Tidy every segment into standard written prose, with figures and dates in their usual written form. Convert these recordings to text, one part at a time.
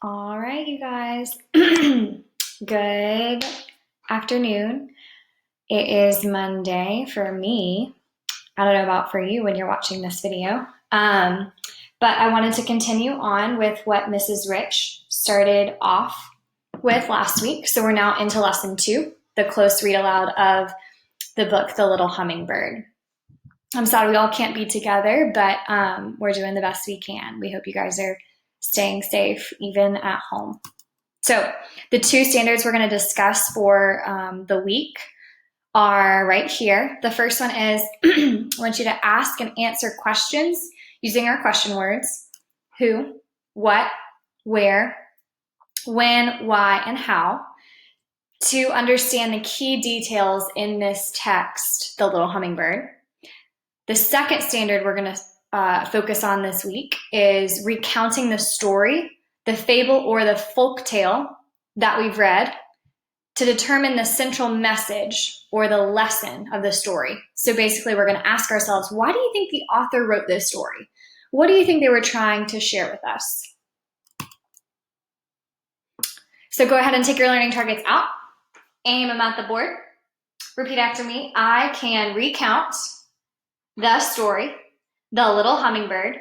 All right, you guys. Good afternoon. It is Monday for me. I don't know about for you when you're watching this video. But I wanted to continue on with what Mrs. Rich started off with last week. So we're now into lesson 2, the close read aloud of the book, The Little Hummingbird. I'm sad we all can't be together, but we're doing the best we can. We hope you guys are staying safe, even at home. So the 2 standards we're going to discuss for the week are right here. The first one is I want you to ask and answer questions using our question words: who, what, where, when, why, and how, to understand the key details in this text, The Little Hummingbird. The second standard we're going to focus on this week is recounting the story, the fable or the folk tale that we've read, to determine the central message or the lesson of the story. So basically, we're going to ask ourselves, why do you think the author wrote this story? What do you think they were trying to share with us? So go ahead and take your learning targets out. Aim them at the board. Repeat after me. I can recount the story, The Little Hummingbird,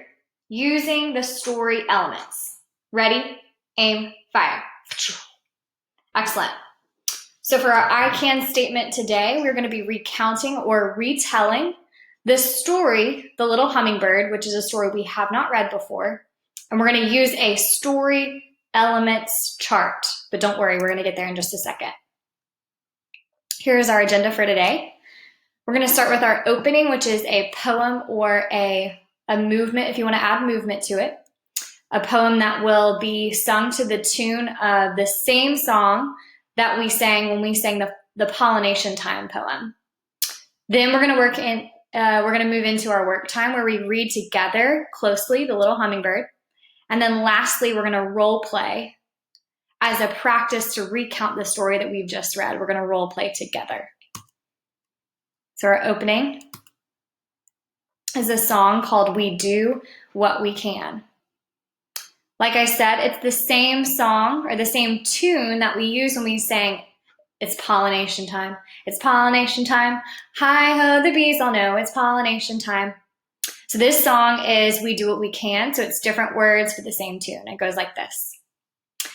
using the story elements. Ready, aim, fire. Excellent. So for our I can statement today, we're going to be recounting or retelling the story, The Little Hummingbird, which is a story we have not read before. And we're going to use a story elements chart. But don't worry, we're going to get there in just a second. Here's our agenda for today. We're going to start with our opening, which is a poem or a movement, if you want to add movement to it. A poem that will be sung to the tune of the same song that we sang when we sang the Pollination Time poem. Then we're going to move into our work time where we read together closely The Little Hummingbird. And then lastly, we're going to role play as a practice to recount the story that we've just read. We're going to role play together. So our opening is a song called We Do What We Can. Like I said, it's the same song or the same tune that we use when we sang It's Pollination Time. It's pollination time. Hi-ho, the bees all know it's pollination time. So this song is We Do What We Can, so it's different words for the same tune. It goes like this.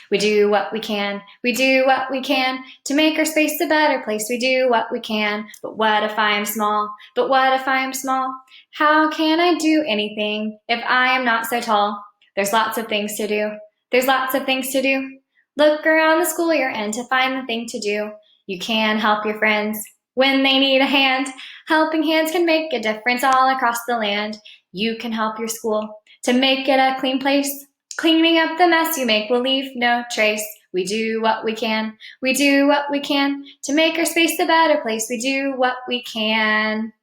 We do what we can, we do what we can to make our space a better place. We do what we can, but what if I am small? But what if I am small? How can I do anything if I am not so tall? There's lots of things to do. There's lots of things to do. Look around the school you're in to find the thing to do. You can help your friends when they need a hand. Helping hands can make a difference all across the land. You can help your school to make it a clean place. Cleaning up the mess you make will leave no trace. We do what we can. We do what we can to make our space a better place. We do what we can.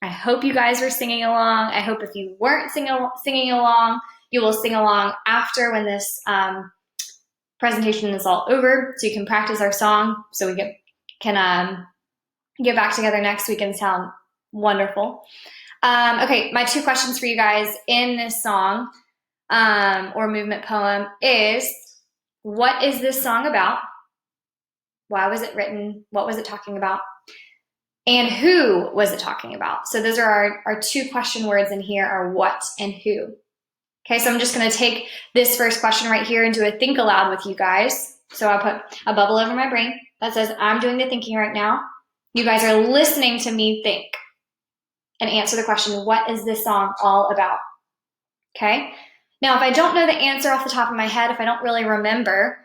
I hope you guys were singing along. I hope if you weren't singing along, you will sing along after when this presentation is all over, so you can practice our song so we can get back together next week and sound wonderful. Okay, my 2 questions for you guys in this song or movement poem is, what is this song about? Why was it written? What was it talking about? And who was it talking about? So those are our 2 question words in here, are what and who. Okay, so I'm just going to take this first question right here and do a think aloud with you guys. So I'll put a bubble over my brain that says I'm doing the thinking right now. You guys are listening to me think and answer the question, what is this song all about? Okay, now if I don't know the answer off the top of my head, if I don't really remember,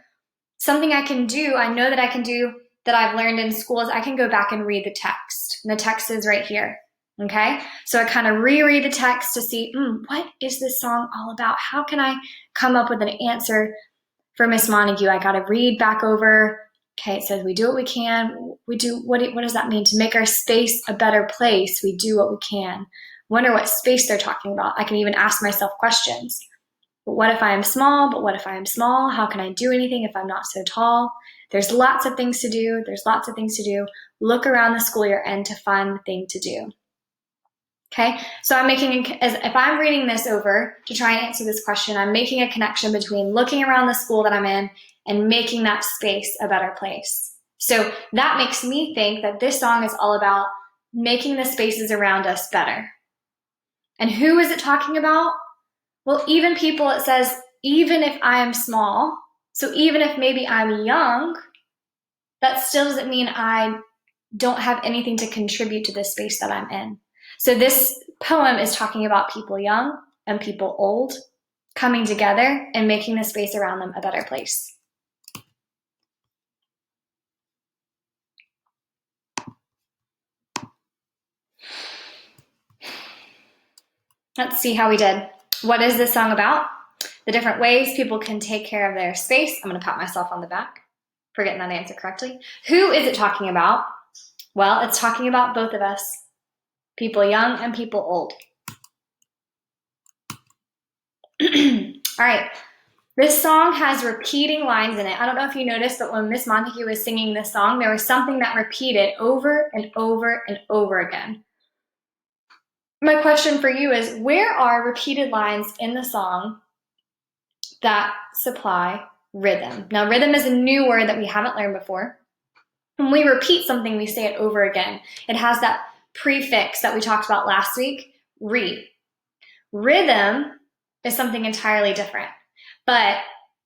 something I can do, I know that I can do that I've learned in school, is I can go back and read the text. And the text is right here. Okay, so I kind of reread the text to see, what is this song all about? How can I come up with an answer for Miss Montague? I got to read back over. Okay, it says we do what we can. We do, what does that mean? To make our space a better place, we do what we can. Wonder what space they're talking about. I can even ask myself questions. But what if I am small? But what if I am small? How can I do anything if I'm not so tall? There's lots of things to do. There's lots of things to do. Look around the school you're in to find the thing to do. Okay, so I'm if I'm reading this over to try and answer this question, I'm making a connection between looking around the school that I'm in and making that space a better place. So that makes me think that this song is all about making the spaces around us better. And who is it talking about? Well, even people, it says, even if I am small, so even if maybe I'm young, that still doesn't mean I don't have anything to contribute to the space that I'm in. So this poem is talking about people young and people old coming together and making the space around them a better place. Let's see how we did. What is this song about? The different ways people can take care of their space. I'm going to pat myself on the back for getting that answer correctly. Who is it talking about? Well, it's talking about both of us, people young and people old. All right. This song has repeating lines in it. I don't know if you noticed, but when Miss Montague was singing this song, there was something that repeated over and over and over again. My question for you is, where are repeated lines in the song that supply rhythm? Now, rhythm is a new word that we haven't learned before. When we repeat something, we say it over again. It has that prefix that we talked about last week, re. Rhythm is something entirely different. But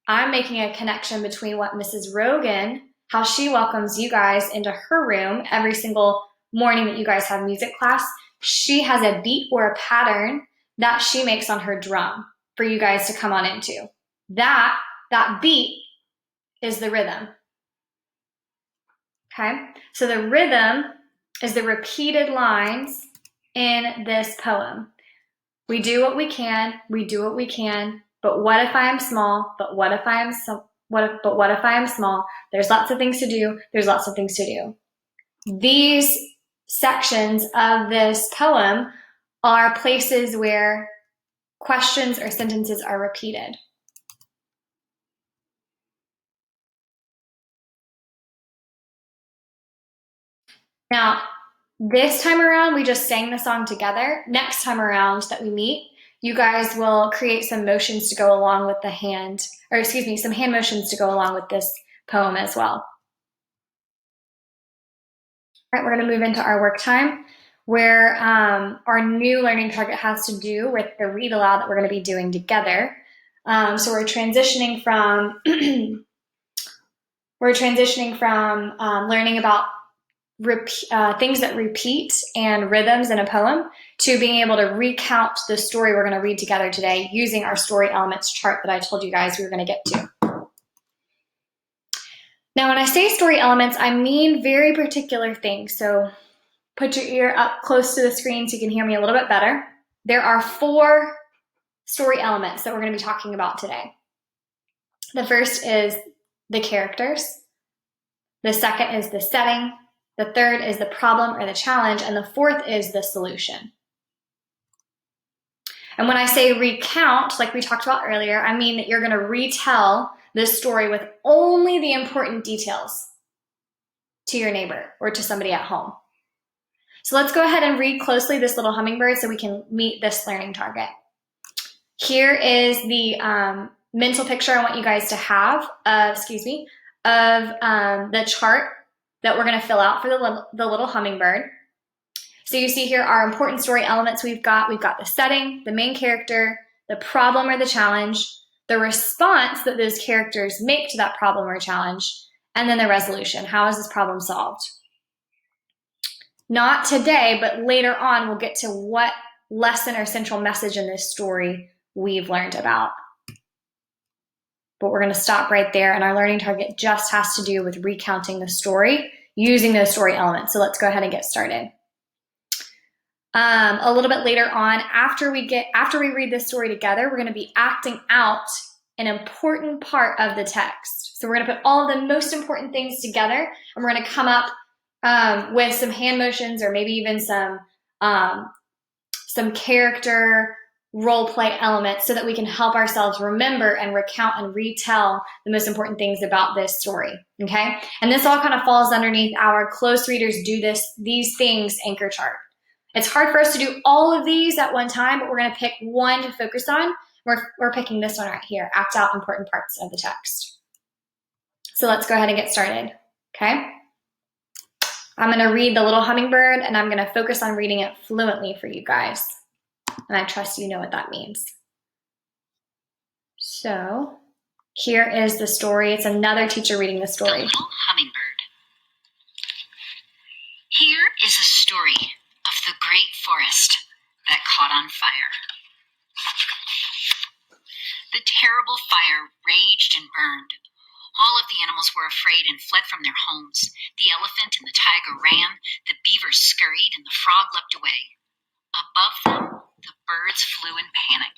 I'm making a connection between what Mrs. Rogan, how she welcomes you guys into her room every single morning that you guys have music class. She has a beat or a pattern that she makes on her drum for you guys to come on into. That beat is the rhythm. Okay? So the rhythm is the repeated lines in this poem. We do what we can, but what if I am small? But what if I am small? There's lots of things to do. These sections of this poem are places where questions or sentences are repeated. Now, this time around, we just sang the song together. Next time around that we meet, you guys will create some motions to go along with some hand motions to go along with this poem as well. All right, we're going to move into our work time, where our new learning target has to do with the read aloud that we're going to be doing together. So we're transitioning from learning about things that repeat and rhythms in a poem to being able to recount the story we're going to read together today using our story elements chart that I told you guys we were going to get to. Now, when I say story elements, I mean very particular things. So put your ear up close to the screen so you can hear me a little bit better. There are 4 story elements that we're going to be talking about today. The first is the characters. The second is the setting. The third is the problem or the challenge. And the fourth is the solution. And when I say recount, like we talked about earlier, I mean that you're going to retell this story with only the important details to your neighbor or to somebody at home. So let's go ahead and read closely this little hummingbird so we can meet this learning target. Here is the mental picture I want you guys to have of the chart that we're going to fill out for the little hummingbird. So you see here our important story elements we've got the setting, the main character, the problem or the challenge, the response that those characters make to that problem or challenge, and then the resolution. How is this problem solved? Not today, but later on we'll get to what lesson or central message in this story we've learned about. But we're going to stop right there, and our learning target just has to do with recounting the story using those story elements. So let's go ahead and get started. A little bit later on, after we read this story together, we're going to be acting out an important part of the text. So we're going to put all of the most important things together, and we're going to come up with some hand motions or maybe even some character role play elements so that we can help ourselves remember and recount and retell the most important things about this story. Okay? And this all kind of falls underneath our close readers do these things anchor chart. It's hard for us to do all of these at one time, but we're going to pick one to focus on. We're picking this one right here, act out important parts of the text. So let's go ahead and get started, okay? I'm going to read The Little Hummingbird, and I'm going to focus on reading it fluently for you guys. And I trust you know what that means. So here is the story. It's another teacher reading the story. The Little Hummingbird. Here is a story of the great forest that caught on fire. The terrible fire raged and burned. All of the animals were afraid and fled from their homes. The elephant and the tiger ran, the beaver scurried, and the frog leapt away. Above them, the birds flew in panic.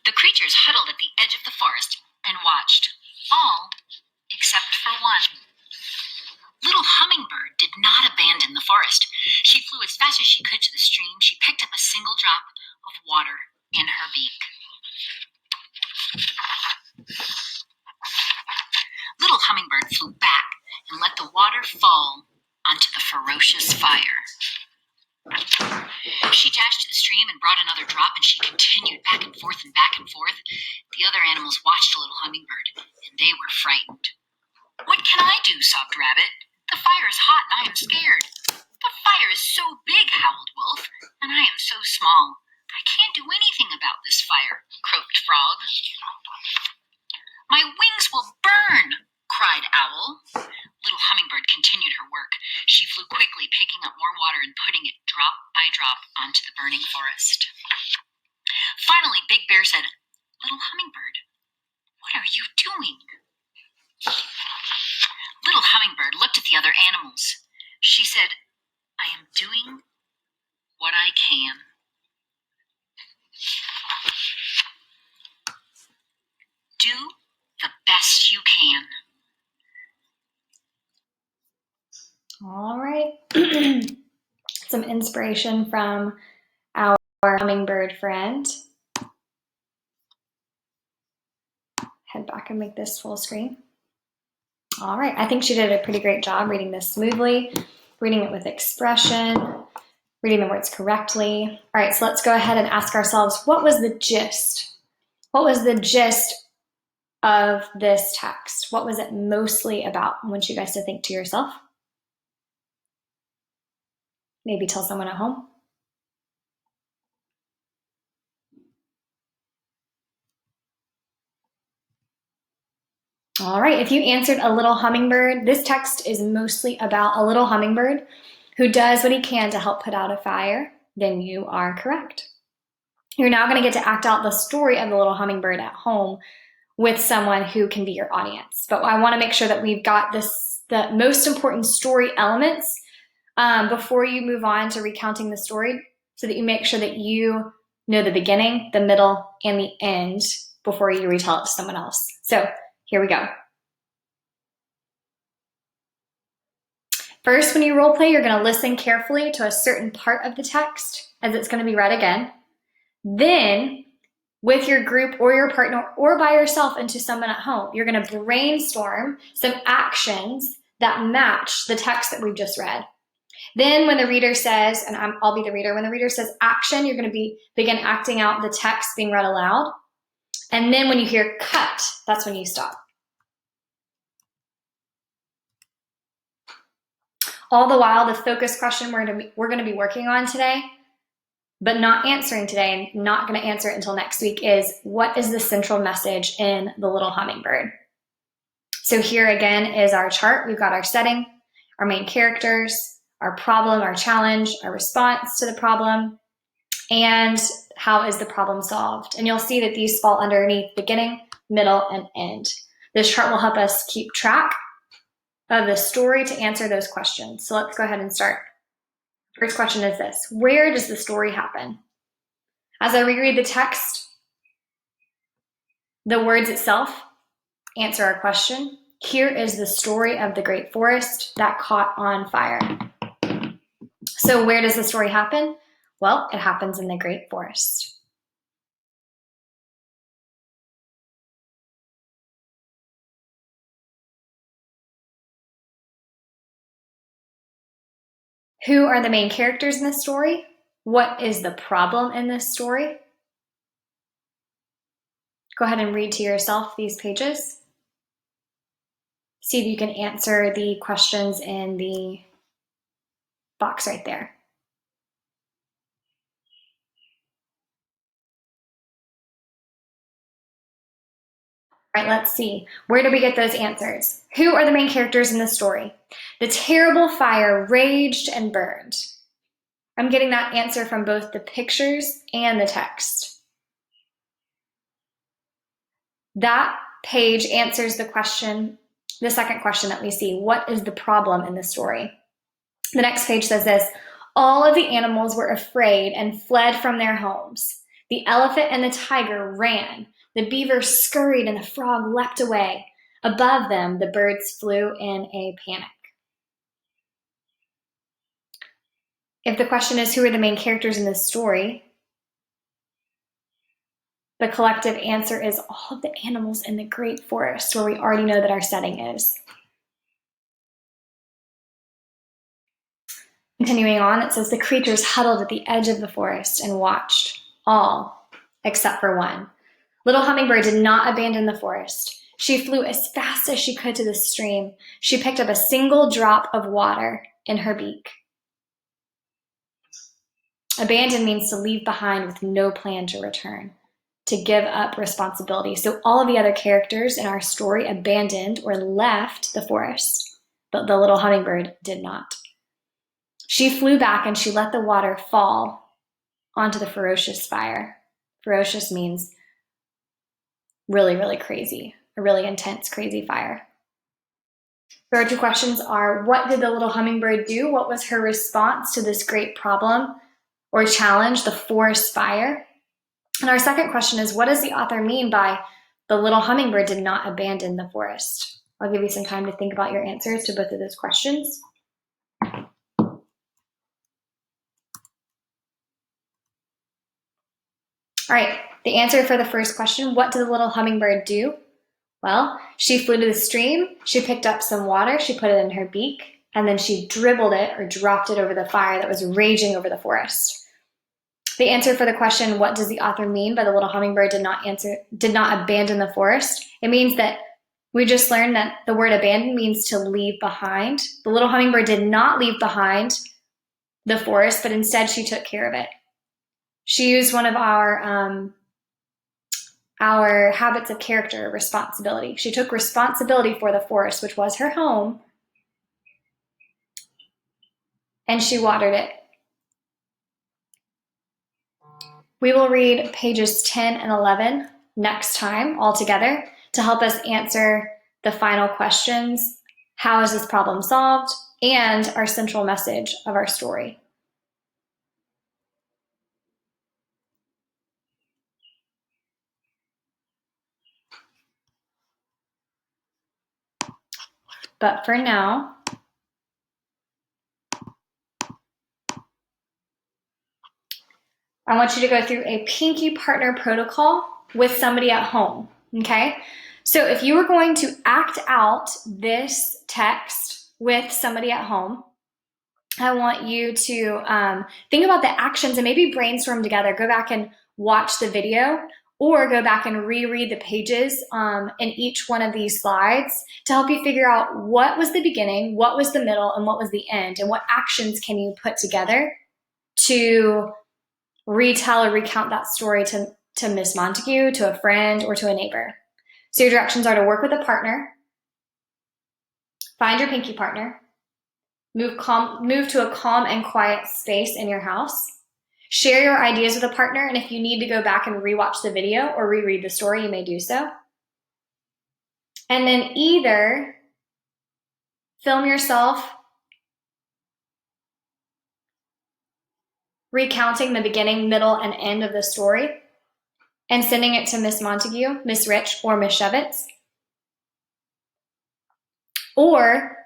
The creatures huddled at the edge of the forest and watched, all except for one. Little Hummingbird did not abandon the forest. She flew as fast as she could to the stream. She picked up a single drop of water in her beak. Little Hummingbird flew back and let the water fall onto the ferocious fire. She dashed to the stream and brought another drop, and she continued back and forth and back and forth. The other animals watched Little Hummingbird, and they were frightened. "What can I do?" sobbed Rabbit. "The fire is hot and I am scared." "The fire is so big," howled Wolf, "and I am so small. I can't do anything about this fire," croaked Frog. "My wings will burn," cried Owl. Little Hummingbird continued her work. She flew quickly, picking up more water and putting it drop by drop onto the burning forest. Finally, Big Bear said, "Little Hummingbird, what are you doing?" Little Hummingbird looked at the other animals. She said, "I am doing what I can." Do the best you can. All right. Some inspiration from our hummingbird friend. Head back and make this full screen. All right. I think she did a pretty great job reading this smoothly, reading it with expression, reading the words correctly. All right. So let's go ahead and ask ourselves, what was the gist? What was the gist of this text? What was it mostly about? I want you guys to think to yourself. Maybe tell someone at home. All right, if you answered a little hummingbird, this text is mostly about a little hummingbird who does what he can to help put out a fire, then you are correct. You're now going to get to act out the story of the little hummingbird at home with someone who can be your audience. But I want to make sure that we've got the most important story elements before you move on to recounting the story, so that you make sure that you know the beginning, the middle, and the end before you retell it to someone else. So here we go. First, when you role play, you're going to listen carefully to a certain part of the text as it's going to be read again. Then, with your group or your partner or by yourself and to someone at home, you're going to brainstorm some actions that match the text that we've just read. Then when the reader says, and I'll be the reader, when the reader says action, you're going to begin acting out the text being read aloud. And then when you hear cut, that's when you stop. All the while, the focus question we're going to be working on today, but not answering today and not going to answer it until next week, is what is the central message in The Little Hummingbird? So here again is our chart. We've got our setting, our main characters, our problem, our challenge, our response to the problem, and how is the problem solved. And you'll see that these fall underneath beginning, middle, and end. This chart will help us keep track of the story to answer those questions. So let's go ahead and start. First question is this: where does the story happen? As I reread the text, the words itself answer our question. Here is the story of the great forest that caught on fire. So where does the story happen? Well, it happens in the great forest. Who are the main characters in this story? What is the problem in this story? Go ahead and read to yourself these pages. See if you can answer the questions in the box right there. All right, let's see. Where do we get those answers? Who are the main characters in this story? The terrible fire raged and burned. I'm getting that answer from both the pictures and the text. That page answers the question, the second question that we see. What is the problem in the story? The next page says this: all of the animals were afraid and fled from their homes. The elephant and the tiger ran. The beaver scurried and the frog leapt away. Above them, the birds flew in a panic. If the question is who are the main characters in this story, the collective answer is all of the animals in the great forest, where we already know that our setting is. Continuing on, it says the creatures huddled at the edge of the forest and watched, all except for one. Little Hummingbird did not abandon the forest. She flew as fast as she could to the stream. She picked up a single drop of water in her beak. Abandon means to leave behind with no plan to return, to give up responsibility. So all of the other characters in our story abandoned or left the forest, but the little hummingbird did not. She flew back and she let the water fall onto the ferocious fire. Ferocious means really, really crazy, a really intense, crazy fire. So our two questions are, what did the little hummingbird do? What was her response to this great problem or challenge, the forest fire? And our second question is, what does the author mean by the little hummingbird did not abandon the forest? I'll give you some time to think about your answers to both of those questions. All right, the answer for the first question, what did the little hummingbird do? Well, she flew to the stream, she picked up some water, she put it in her beak, and then she dribbled it or dropped it over the fire that was raging over the forest. The answer for the question, what does the author mean by the little hummingbird did not abandon the forest? It means that we just learned that the word abandon means to leave behind. The little hummingbird did not leave behind the forest, but instead she took care of it. She used one of our habits of character, responsibility. She took responsibility for the forest, which was her home, and she watered it. We will read pages 10 and 11 next time all together to help us answer the final questions. How is this problem solved? And our central message of our story. But for now, I want you to go through a pinky partner protocol with somebody at home, okay? So if you were going to act out this text with somebody at home, I want you to think about the actions and maybe brainstorm together. Go back and watch the video or go back and reread the pages in each one of these slides to help you figure out what was the beginning, what was the middle, and what was the end, and what actions can you put together to retell or recount that story to Miss Montague, to a friend, or to a neighbor. So your directions are to work with a partner, find your pinky partner, move to a calm and quiet space in your house, share your ideas with a partner, and if you need to go back and rewatch the video or reread the story, you may do so. And then either film yourself recounting the beginning, middle, and end of the story and sending it to Miss Montague, Miss Rich, or Miss Shevitz. Or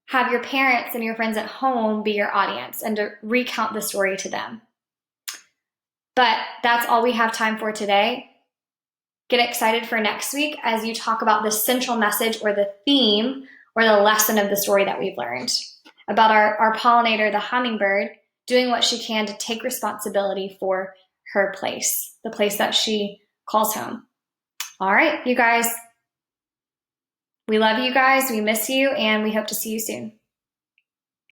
have your parents and your friends at home be your audience and to recount the story to them. But that's all we have time for today. Get excited for next week as you talk about the central message or the theme or the lesson of the story that we've learned. about our pollinator, the hummingbird, doing what she can to take responsibility for her place, the place that she calls home. All right, you guys. We love you guys. We miss you, and we hope to see you soon.